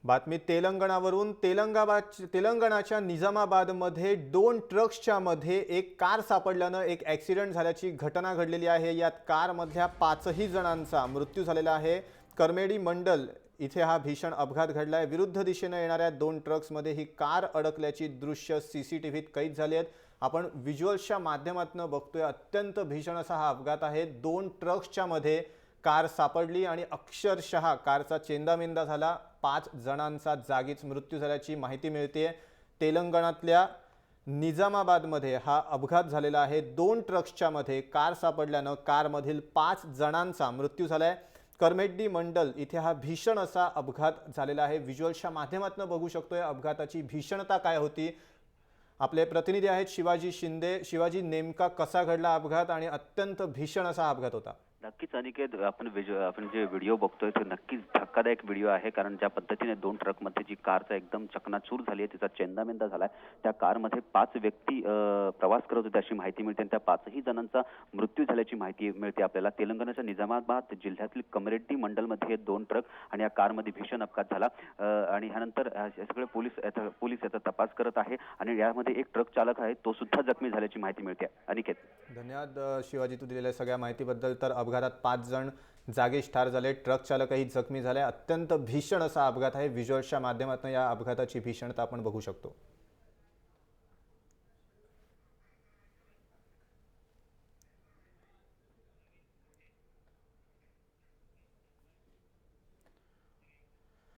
बातमी तेलंगणावरून तेलंगणाच्या निजामाबादमध्ये दोन ट्रक्सच्या मध्ये एक कार सापडल्यानं एक ॲक्सिडेंट झाल्याची घटना घडलेली आहे। यात कारमधल्या 5ही जणांचा मृत्यू झालेला आहे। करमेडी मंडल इथे हा भीषण अपघात घडलाय। विरुद्ध दिशेने येणाऱ्या दोन ट्रक्समध्ये ही कार अडकल्याची दृश्य सीसीटीव्हीत कैद झाली आहेत। आपण व्हिज्युअल्सच्या माध्यमातून बघतोय। अत्यंत भीषण असा हा अपघात आहे। दोन ट्रक्सच्या मध्ये कार सापडली आणि अक्षरशः कारचा चेंदामेंदा झाला। 5 जणांचा जागीच मृत्यू झाल्याची माहिती मिळते। तेलंगणातल्या निजामाबादमध्ये हा अपघात झालेला आहे। दोन ट्रक्सच्या मध्ये कार सापडल्यानं कारमधील 5 जणांचा मृत्यू झालाय। करमेडी मंडल इथे हा भीषण असा अपघात झालेला आहे। व्हिज्युअल्सच्या माध्यमातून बघू शकतोय अपघाताची भीषणता काय होती। आपले प्रतिनिधी आहेत शिवाजी शिंदे। शिवाजी, नेमका कसा घडला अपघात आणि अत्यंत भीषण असा अपघात होता? नक्कीच अनिकेत, आपण जे व्हिडिओ बघतोय तो नक्कीच धक्कादायक व्हिडिओ आहे। कारण ज्या पद्धतीने दोन ट्रकमध्ये जी कारचा एकदम चकनाचूर झाली आहे, तिचा चेंदामेंदा झालाय। त्या कारमध्ये 5 व्यक्ती प्रवास करत होते अशी माहिती मिळते आणि त्या 5ही जणांचा मृत्यू झाल्याची माहिती मिळते आपल्याला। तेलंगणाच्या निजामाबाद जिल्ह्यातील कमरेड्डी मंडलमध्ये हे दोन ट्रक आणि या कारमध्ये भीषण अपघात झाला आणि ह्यानंतर सगळे पोलीस याचा तपास करत आहे आणि यामध्ये एक ट्रक चालक आहे, तो सुद्धा जखमी झाल्याची माहिती मिळते। अनिकेत, धन्यवाद शिवाजी, तू दिलेल्या सगळ्या माहितीबद्दल। तर अपघातात 5 जण जागीच ठार झाले, ट्रक चालकही जखमी झाले। अत्यंत भीषण असा अपघात आहे। व्हिज्युअल्सच्या माध्यमातून या अपघाताची भीषणता आपण बघू शकतो।